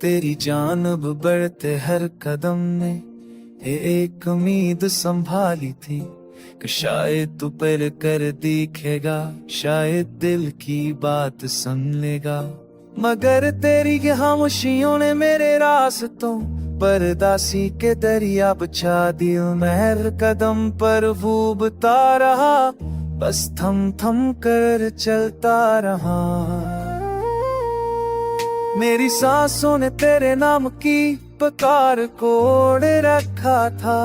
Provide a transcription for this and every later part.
तेरी जानब बढ़ते हर कदम में एक उम्मीद संभाली थी कि शायद तू पर कर दिखेगा, शायद दिल की बात सुन लेगा। मगर तेरी खामोशियों ने मेरे रास्तों पर दासी के दरिया बचा दिया। मैं हर कदम पर डूबता रहा, बस थम थम कर चलता रहा। मेरी सांसों ने तेरे नाम की पुकार को ओढ़ रखा था।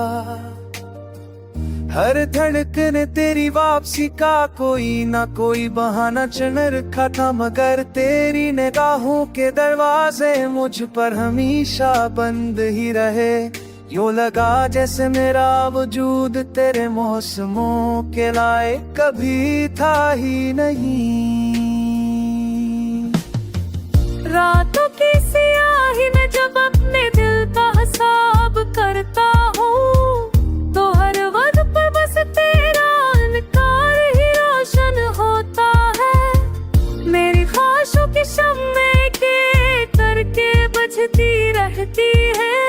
हर धड़कन तेरी वापसी का कोई ना कोई बहाना चुन रखा था। मगर तेरी निगाहों के दरवाजे मुझ पर हमेशा बंद ही रहे। यूं लगा जैसे मेरा वजूद तेरे मौसमों के लायक कभी था ही नहीं। रातों की सियाही में जब अपने दिल का हिसाब करता हूँ, तो हर वक्त पर बस तेरा इनकार ही रोशन होता है। मेरी ख्वाहिशों की शम्में के करके बुझती रहती है,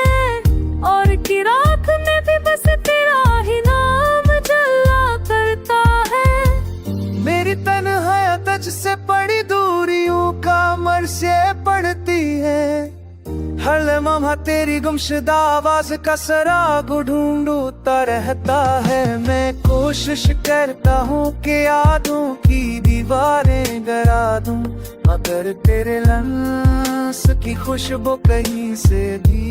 और की राख में भी बस तेरा ही नाम जला करता है। मेरी तन्हाई तुझसे बड़ी दूरियों का मर से पड़ती है। हर लम्हा तेरी गुमशुदा आवाज का सराग ढूंढता रहता है। मैं कोशिश करता हूँ कि यादों की दीवारें गिरा दूं, मगर तेरे लम्स की खुशबू कहीं से भी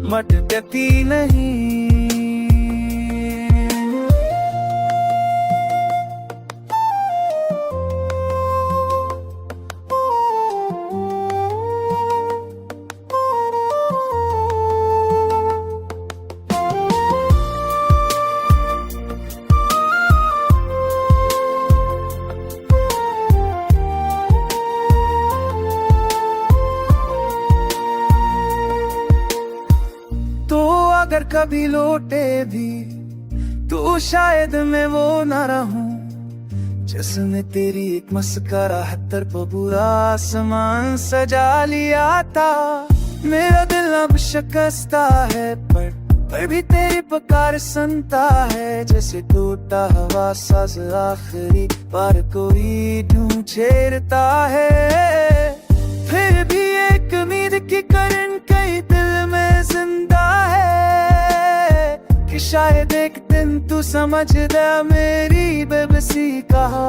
मटती नहीं। अगर कभी लौटे भी तो शायद मैं वो ना रहूं जिसने तेरी एक मुस्कुराहट पर पूरा आसमान सजा लिया था। मेरा दिल अब शिकस्ता है पर भी तेरी पुकार सुनता है। जैसे टूटा हवा साज आखिरी बार कोई ढूंढ छेड़ता है। फिर भी एक उम्मीद की किरण कई दिल में जिंदा है, कि शायद एक दिन तू समझ दे मेरी बेबसी कहा,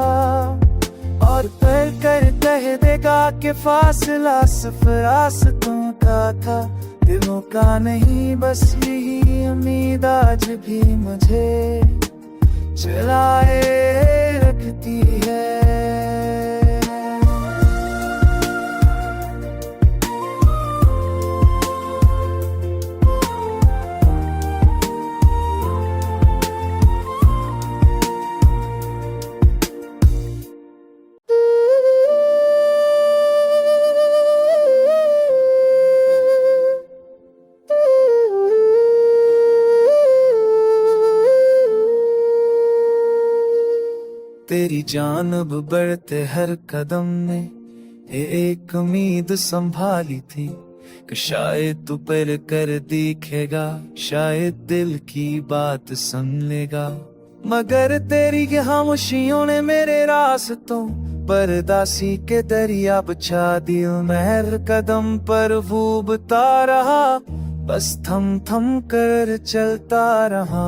और फिर कर कह देगा कि फासला सिर्फ रास्तों का था, दिलों का नहीं। बस यही उम्मीद आज भी मुझे चलाए रखती है। तेरी जानब बढ़ते हर कदम में एक उम्मीद संभाली थी कि शायद तू पर कर दिखेगा, शायद दिल की बात सुन लेगा। मगर तेरी खामोशियों ने मेरे रास्तों पर दासी के दरिया बचा दिया। मैं हर कदम पर डूबता रहा, बस थम थम कर चलता रहा।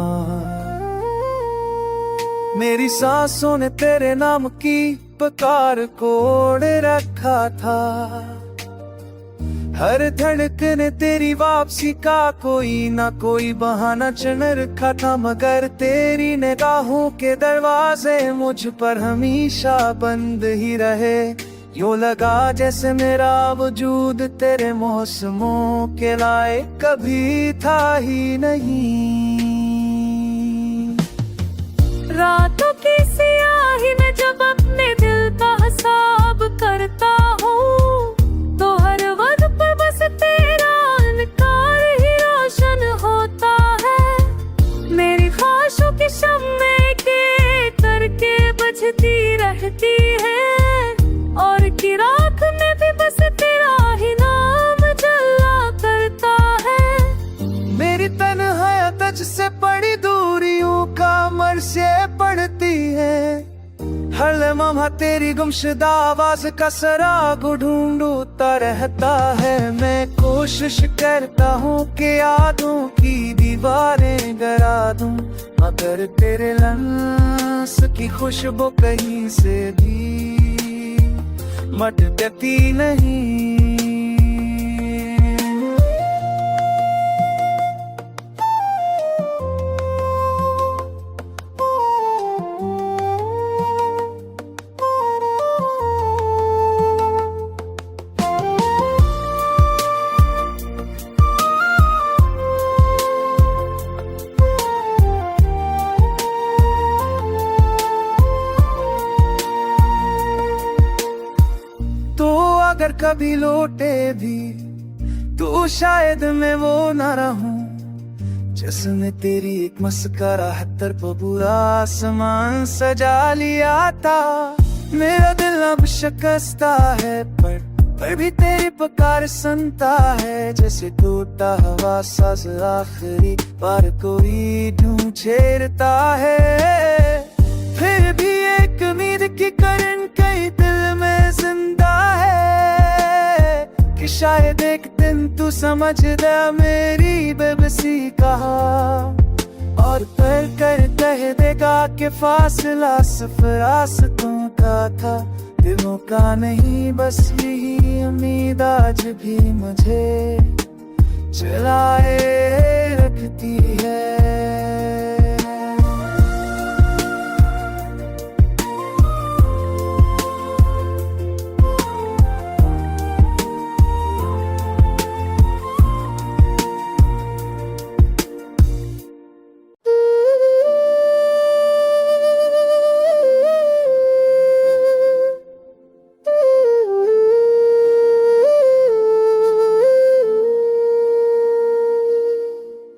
मेरी सांसों ने तेरे नाम की पुकार को ओढ़ रखा था। हर धड़कन तेरी वापसी का कोई ना कोई बहाना चुन रखा था। मगर तेरी निगाहों के दरवाजे मुझ पर हमेशा बंद ही रहे। यूं लगा जैसे मेरा वजूद तेरे मौसमों के लायक कभी था ही नहीं। रातों की सियाही में जब अपने दिल का हिसाब करता हूँ, तो हर वक्त पर बस तेरा इनकार ही रोशन होता है। मेरी ख्वाहिशों की शम्में के करके बुझती रहती है, और की राख में भी बस तेरा ही नाम तेरी गुमशुदा आवाज का सराग ढूंढता रहता है। मैं कोशिश करता हूँ कि यादों की दीवारें गिरा दूं, मगर तेरे लम्स की खुशबू कहीं से भी मटती नहीं। तो अगर कभी लौटे भी तो शायद मैं वो ना रहूं जिसने तेरी एक मुस्कुराहट पर पूरा आसमान सजा लिया था। मेरा दिल अब शिकस्ता है पर भी तेरी पुकार सुनता है। जैसे टूटा हवा साज आखिरी बार कोई ढूंढ छेड़ता है। फिर भी एक उम्मीद की किरण कई दिल में जिंदा है कि शायद एक दिन तू समझ ले मेरी बेबसी कहा और पर कर कह देगा कि फासला सिर्फ रास्तों का था, दिलों का नहीं। बस यही उम्मीद आज भी मुझे चलाए रखती है।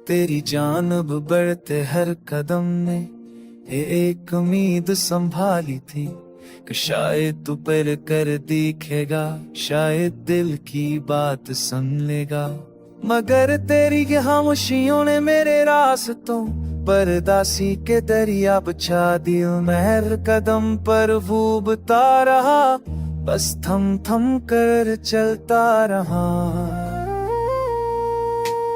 तेरी जानब बढ़ते हर कदम ने एक उम्मीद संभाली थी कि शायद तू पर कर दिखेगा, शायद दिल की बात सुन लेगा। मगर तेरी खामोशियों ने मेरे रास्तों पर दासी के दरिया बचा दिया। मैं हर कदम पर डूबता रहा, बस थम थम कर चलता रहा।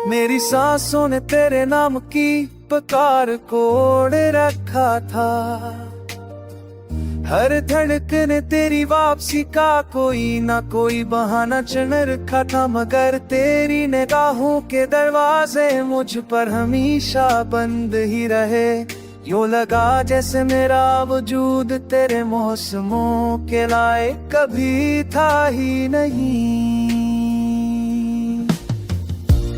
मेरी सांसों ने तेरे नाम की पुकार को ओढ़ रखा था। हर धड़कन ने तेरी वापसी का कोई ना कोई बहाना चुन रखा था। मगर तेरी निगाहों के दरवाजे मुझ पर हमेशा बंद ही रहे। यूं लगा जैसे मेरा वजूद तेरे मौसमों के लायक कभी था ही नहीं।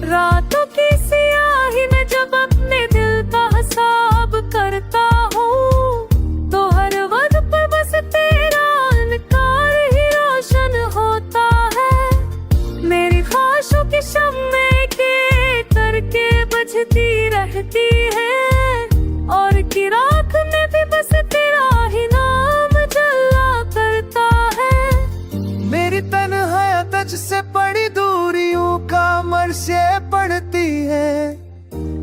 रातों की सियाही में जब अपने दिल का हिसाब करता हूँ तो हर वक्त पर बस तेरा इनकार ही रोशन होता है। मेरी ख्वाहिशों की शम्में के करके बुझती रहती है और की राख में भी बस तेरा ही नाम जला करता है। मेरी तन्हाई तुझसे बड़ी दूरियों का मर से पड़ती है।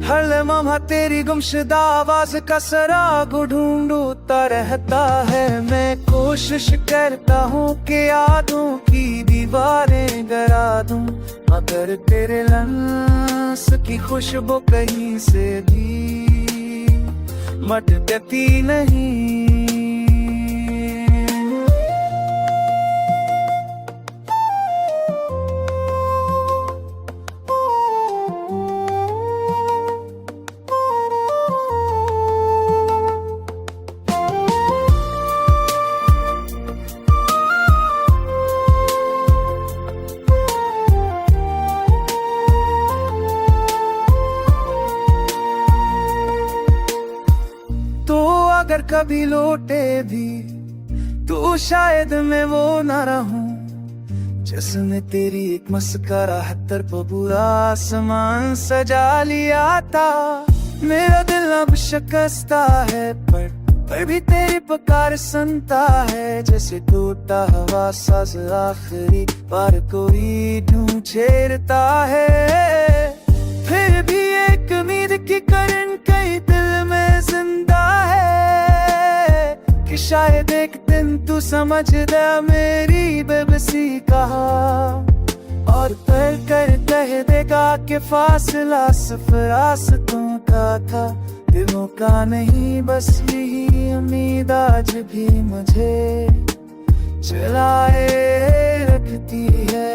हर लम्हा तेरी गुमशुदा आवाज का सराग ढूंढता रहता है। मैं कोशिश करता हूँ कि यादों की दीवारें गिरा दूं, मगर तेरे लम्स की खुशबू कहीं से भी मटती नहीं। अगर कभी लौटे भी तो शायद मैं वो ना रहूं जिसने तेरी एक मुस्कुराहट पर पूरा आसमान सजा लिया था। मेरा दिल अब शिकस्ता है पर भी तेरी पुकार सुनता है। जैसे टूटा हवा साज आखिरी बार कोई ढूंढ छेड़ता है। फिर भी एक उम्मीद की किरण कई दिल में जिंदा है कि शायद एक दिन तू समझ ले मेरी बेबसी कहा, और तय कर कह देगा कि फासला सिर्फ रास्तों का था, दिलों का नहीं। बस यही उम्मीद आज भी मुझे चलाए रखती है।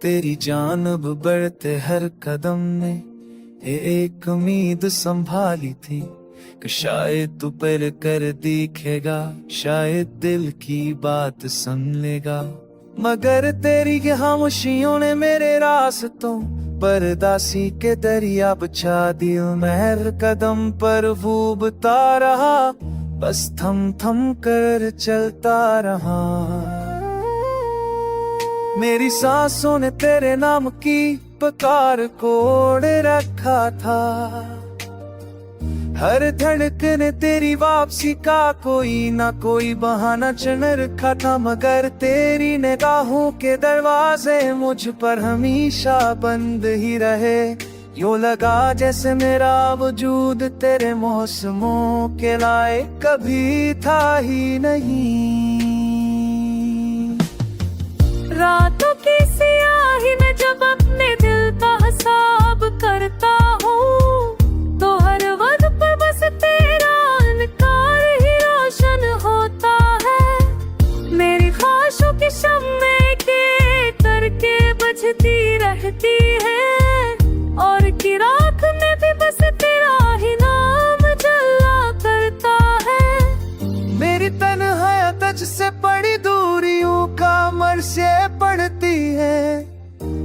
तेरी जानब बढ़ते हर कदम ने एक उम्मीद संभाली थी कि शायद तू पर कर दिखेगा, शायद दिल की बात सुन लेगा। मगर तेरी खामोशियों ने मेरे रास्तों पर दासी के दरिया बचा दिल में हर कदम पर डूबता रहा, बस थम थम कर चलता रहा। मेरी सांसों ने तेरे नाम की पुकार को ओढ़ रखा था, हर धड़कन तेरी वापसी का कोई ना कोई बहाना चुन रखा था। मगर तेरी निगाहों के दरवाजे मुझ पर हमेशा बंद ही रहे, यूं लगा जैसे मेरा वजूद तेरे मौसमों के लायक कभी था ही नहीं। रातों की स्याही में जब अपने दिल का हिसाब करता हूँ, तो हर वक्त पर बस तेरा इनकार ही रोशन होता है। मेरी ख्वाहिशों की शम्में के करके बुझती रहती है, और की राख में भी बस तेरा ही नाम जला करता है। मेरी तन्हाई तुझसे बड़ी दूरियों का मर से पड़ती है,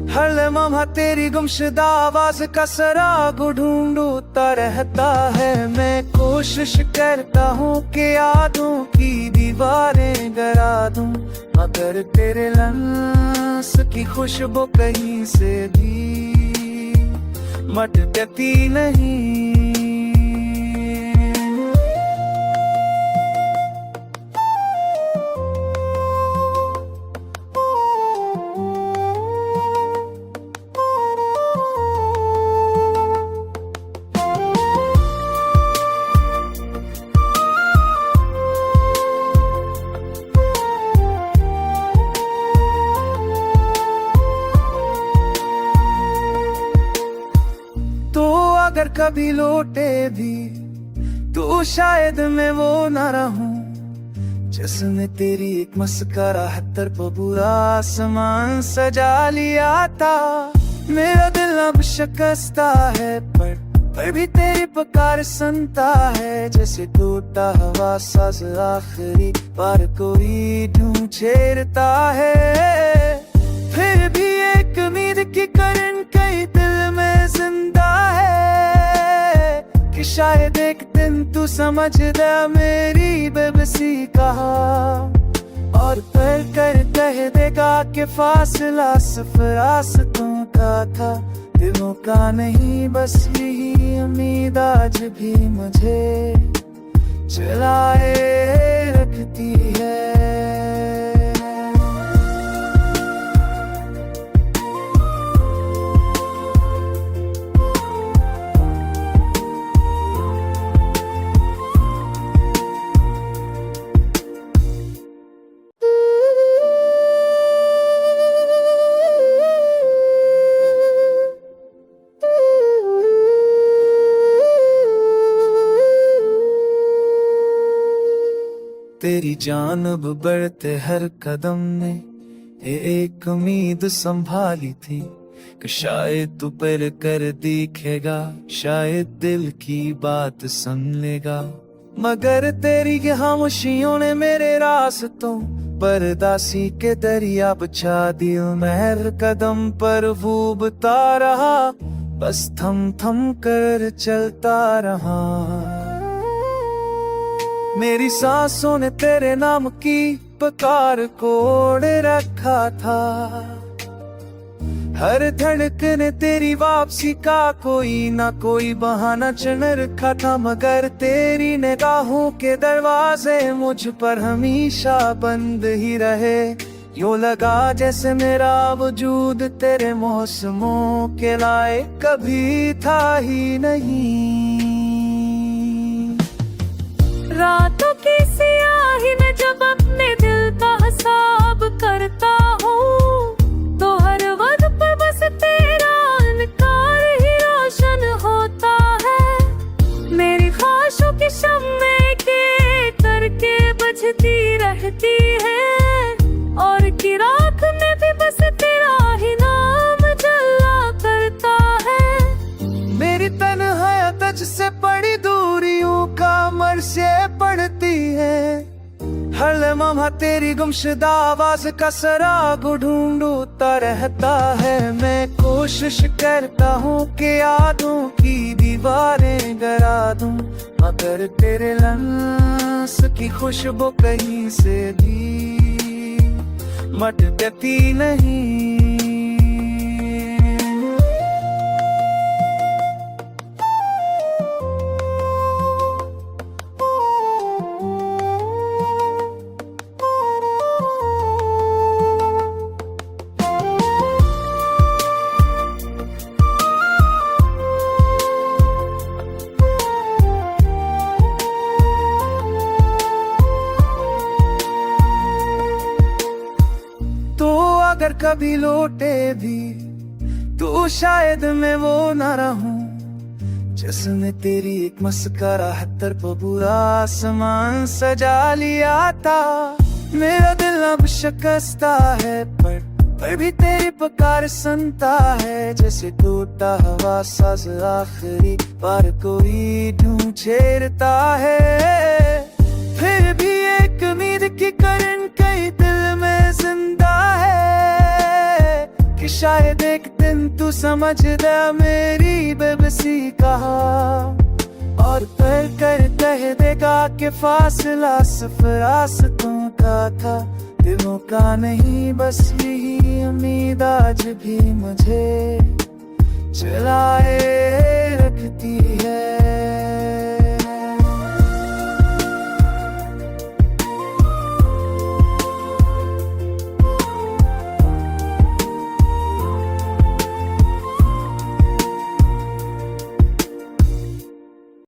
हर लम्हा तेरी गुमशुदा आवाज का सराग ढूंढता रहता है। मैं कोशिश करता हूँ कि यादों की दीवारें गिरा दूं, मगर तेरे लम्स की खुशबू कहीं से भी मटती नहीं। अगर कभी लौटे भी तो शायद मैं वो ना रहूं जिसने तेरी एक मुस्कुराहट पर पूरा आसमान सजा लिया था। मेरा दिल अब शिकस्ता है पर भी तेरी पुकार सुनता है, जैसे टूटा हवा साज आखिरी बार कोई ढूंढ छेड़ता है। फिर भी एक उम्मीद की किरण कई दिल में जिंदा है, कि शायद एक दिन तू समझ ले मेरी बेबसी कहा, और तय कर कह देगा कि फासला सिर्फ रास्तों का था, दिलों का नहीं। बस यही उम्मीद आज भी मुझे चलाए रखती है। तेरी जानब बढ़ते हर कदम ने एक उम्मीद संभाली थी, कि शायद तू पर कर दिखेगा, शायद दिल की बात सुन लेगा। मगर तेरी खामोशियों ने मेरे रास्तों पर दासी के दरिया बचा दिल में हर कदम पर डूबता रहा, बस थम थम कर चलता रहा। मेरी सांसों ने तेरे नाम की उपकार कोड रखा था। हर धड़कन तेरी वापसी का कोई ना कोई बहाना चुन रखा था, मगर तेरी निगाहों के दरवाजे मुझ पर हमेशा बंद ही रहे। यूं लगा जैसे मेरा वजूद तेरे मौसमों के लायक कभी था ही नहीं। रातों की सियाही में जब अपने दिल का हिसाब करता हूँ, तो हर वक्त पर बस तेरा इनकार ही रोशन होता है। मेरी ख्वाहिशों की शम्में के करके बुझती रहती है, और की राख में भी बस तेरा ही नाम जला करता है। मेरी तन्हाई तुझसे बड़ी दूरियों का मर से पड़ती है। हर लम्हा तेरी गुमशुदा आवाज का सराग ढूंढता रहता है। मैं कोशिश करता हूँ कि यादों की दीवारें गिरा दूं, मगर तेरे लम्स की खुशबू कहीं से भी मटती नहीं। अगर कभी लौटे भी तो शायद मैं वो ना रहूं जिसने तेरी एक मुस्कुराहट पर पूरा आसमान सजा लिया था। मेरा दिल अब शिकस्ता है पर भी तेरी पुकार सुनता है। जैसे टूटा हवा साज आखिरी बार कोई ढूंढ छेड़ता है। फिर भी एक उम्मीद की किरण कई दिल में जिंदा है, कि शायद एक दिन तू समझ दे मेरी बेबसी कहा, और फिर कर कह देगा कि फासला सिर्फ रास्तों का था, दिलों का नहीं। बस यही उम्मीद आज भी मुझे चलाए रखती